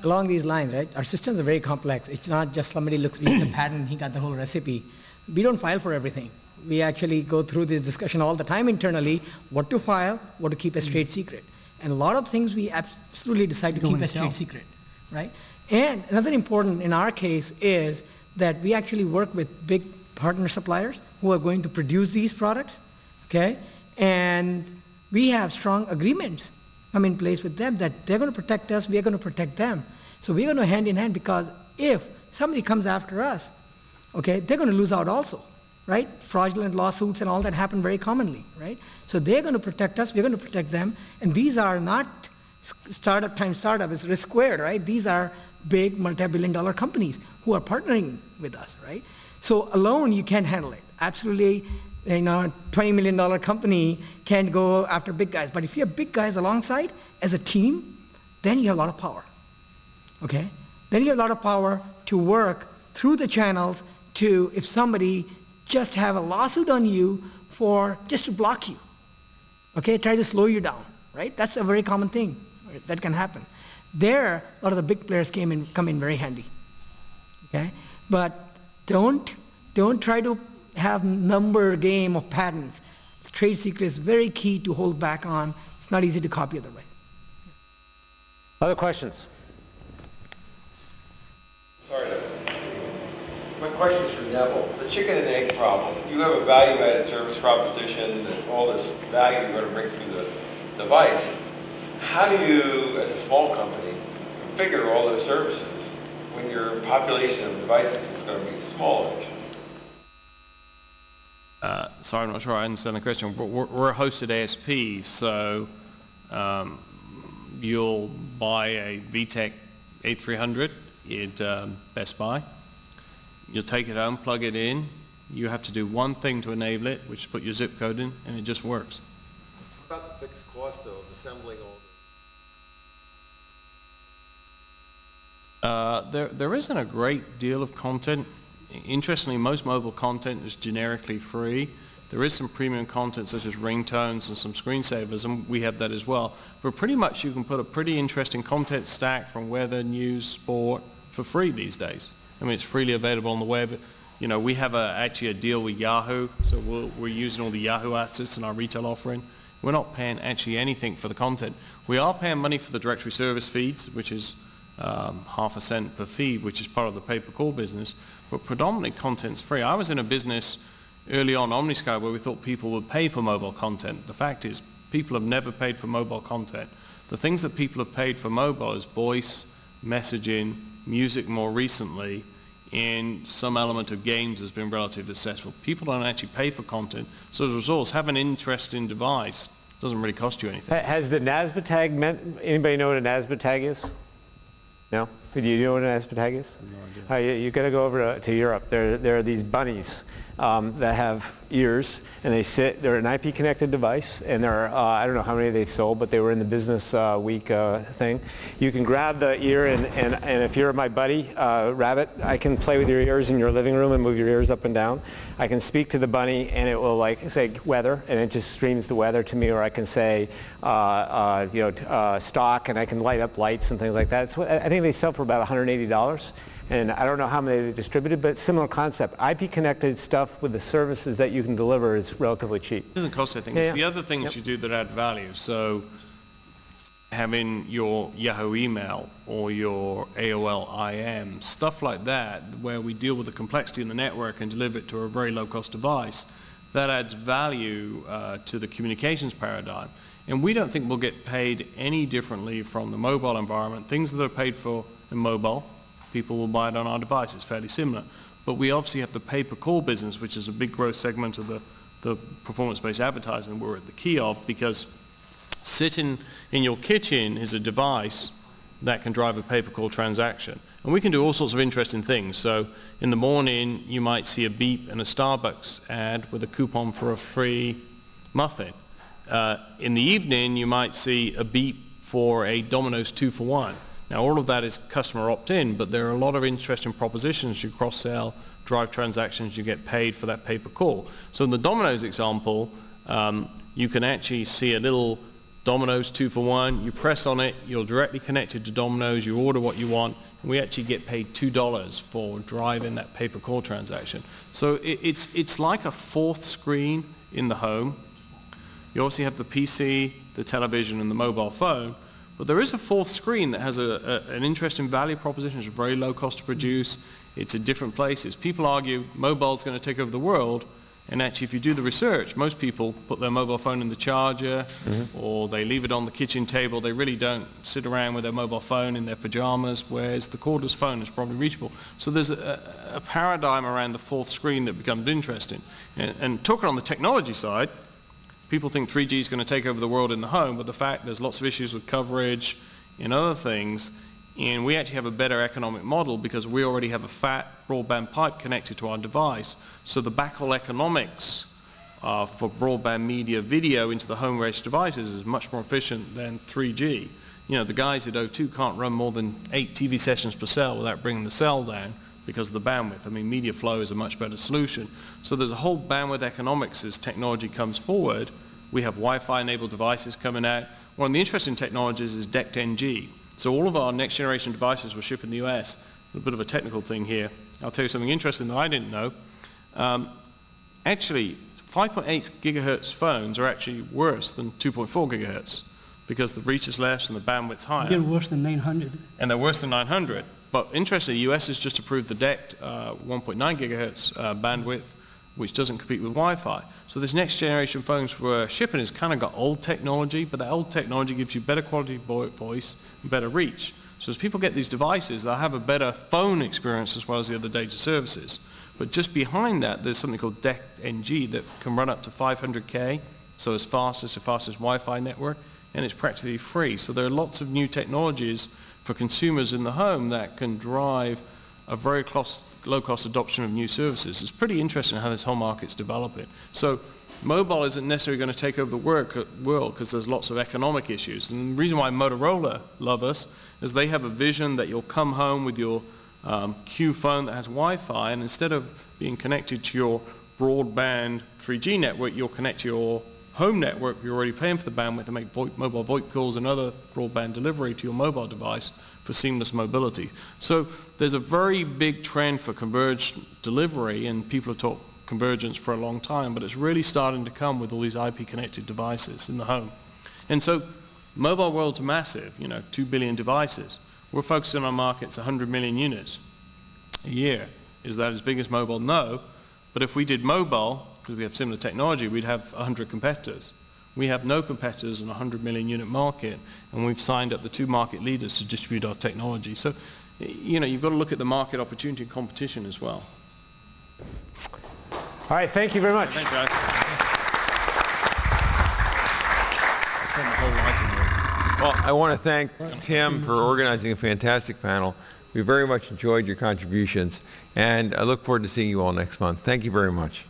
along these lines, right, our systems are very complex. It's not just somebody reads the patent, he got the whole recipe. We don't file for everything. We actually go through this discussion all the time internally, what to file, what to keep as trade secret. And a lot of things we absolutely decide to keep as trade secret, right? And another important in our case is that we actually work with big partner suppliers who are going to produce these products, okay? And we have strong agreements come in place with them that they're going to protect us, we're going to protect them. So we're going to hand in hand, because if somebody comes after us, okay, they're going to lose out also, right? Fraudulent lawsuits and all that happen very commonly, right? So they're going to protect us, we're going to protect them, and these are not startup times startup, it's risk squared, right? These are big multi-billion-dollar companies who are partnering with us, right? So alone you can't handle it. Absolutely, you know, $20 million company can't go after big guys. But if you have big guys alongside as a team, then you have a lot of power, okay? Then you have a lot of power to work through the channels to, if somebody just have a lawsuit on you for just to block you, okay? Try to slow you down, right? That's a very common thing, right? That can happen. There, a lot of the big players come in very handy, okay? But don't try to have number game of patents. Trade secret is very key to hold back on. It's not easy to copy other way. Other questions? Sorry, my question's for Neville. The chicken and egg problem. You have a value-added service proposition and all this value you're going to bring through the device. How do you, as a small company, configure all those services when your population of devices is going to be smallish? Sorry, I'm not sure I understand the question. We're a hosted ASP, so you'll buy a VTech 8300 at Best Buy. You'll take it home, plug it in. You have to do one thing to enable it, which is put your zip code in, and it just works. What about the fixed cost, though, of assembling all this? There isn't a great deal of content. Interestingly, most mobile content is generically free. There is some premium content such as ringtones and some screensavers, and we have that as well. But pretty much you can put a pretty interesting content stack from weather, news, sport for free these days. I mean, it's freely available on the web. You know, we have actually a deal with Yahoo, so we're using all the Yahoo assets in our retail offering. We're not paying actually anything for the content. We are paying money for the directory service feeds, which is half a cent per feed, which is part of the pay-per-call business, but predominantly content's free. I was in a business early on, OmniSky, where we thought people would pay for mobile content. The fact is, people have never paid for mobile content. The things that people have paid for mobile is voice, messaging, music more recently, and some element of games has been relatively successful. People don't actually pay for content, so as a result, have an interesting device. It doesn't really cost you anything. Has the NASBA tag anybody know what a NASBA tag is? No? Do you know what an NASBA tag is? No idea. You got to go over to Europe. There are these bunnies that have ears, and they're an IP connected device, and there are, I don't know how many they sold, but they were in the business week thing. You can grab the ear, and if you're my buddy, Rabbit, I can play with your ears in your living room and move your ears up and down. I can speak to the bunny, and it will like say weather, and it just streams the weather to me, or I can say stock, and I can light up lights and things like that. I think they sell for about $180. And I don't know how many they distributed, but similar concept. IP connected stuff with the services that you can deliver is relatively cheap. It doesn't cost anything. It's the other things you do that add value. So having your Yahoo email or your AOL IM, stuff like that, where we deal with the complexity in the network and deliver it to a very low-cost device, that adds value to the communications paradigm. And we don't think we'll get paid any differently from the mobile environment. Things that are paid for in mobile, people will buy it on our device. It's fairly similar. But we obviously have the pay-per-call business, which is a big growth segment of the performance-based advertising we're at the key of, because sitting in your kitchen is a device that can drive a pay-per-call transaction. And we can do all sorts of interesting things. So in the morning, you might see a beep and a Starbucks ad with a coupon for a free muffin. In the evening, you might see a beep for a Domino's 2-for-1. Now, all of that is customer opt-in, but there are a lot of interesting propositions. You cross-sell, drive transactions, you get paid for that pay-per-call. So in the Domino's example, you can actually see a little Domino's 2 for 1. You press on it, you're directly connected to Domino's, you order what you want, and we actually get paid $2 for driving that pay-per-call transaction. So it's like a fourth screen in the home. You obviously have the PC, the television, and the mobile phone, but there is a fourth screen that has an interesting value proposition. It's very low cost to produce. It's in different places. People argue mobile's going to take over the world. And actually, if you do the research, most people put their mobile phone in the charger, or they leave it on the kitchen table. They really don't sit around with their mobile phone in their pajamas, whereas the cordless phone is probably reachable. So there's a paradigm around the fourth screen that becomes interesting. And talking on the technology side, people think 3G is going to take over the world in the home, but the fact there's lots of issues with coverage and other things. And we actually have a better economic model because we already have a fat broadband pipe connected to our device. So the backhaul economics for broadband media video into the home-based devices is much more efficient than 3G. You know, the guys at O2 can't run more than 8 TV sessions per cell without bringing the cell down because of the bandwidth. I mean, media flow is a much better solution. So there's a whole bandwidth economics as technology comes forward. We have Wi-Fi enabled devices coming out. One of the interesting technologies is DECT-NG. So all of our next generation devices will ship in the US. A bit of a technical thing here. I'll tell you something interesting that I didn't know. Actually, 5.8 gigahertz phones are actually worse than 2.4 gigahertz because the reach is less and the bandwidth's higher. They're worse than 900. And they're worse than 900. But interestingly, the US has just approved the DECT 1.9 gigahertz bandwidth, which doesn't compete with Wi-Fi. So this next generation phones we're shipping has kind of got old technology, but that old technology gives you better quality voice and better reach. So as people get these devices, they'll have a better phone experience as well as the other data services. But just behind that, there's something called DECT-NG that can run up to 500K, so as fast as the fastest Wi-Fi network, and it's practically free. So there are lots of new technologies for consumers in the home that can drive a very low-cost adoption of new services. It's pretty interesting how this whole market's developing. So mobile isn't necessarily going to take over the world because there's lots of economic issues. And the reason why Motorola love us is they have a vision that you'll come home with your Q phone that has Wi-Fi, and instead of being connected to your broadband 3G network, you'll connect to your home network. You're already paying for the bandwidth to make mobile VoIP calls and other broadband delivery to your mobile device for seamless mobility. So there's a very big trend for converged delivery, and people have talked convergence for a long time, but it's really starting to come with all these IP-connected devices in the home. And so mobile world's massive, 2 billion devices. We're focusing on markets 100 million units a year. Is that as big as mobile? No. But if we did mobile, because we have similar technology, we'd have 100 competitors. We have no competitors in a 100 million unit market, and we've signed up the 2 market leaders to distribute our technology. So, you've got to look at the market opportunity and competition as well. All right, thank you very much. Thanks, guys. Well, I want to thank Tim for organizing a fantastic panel. We very much enjoyed your contributions, and I look forward to seeing you all next month. Thank you very much.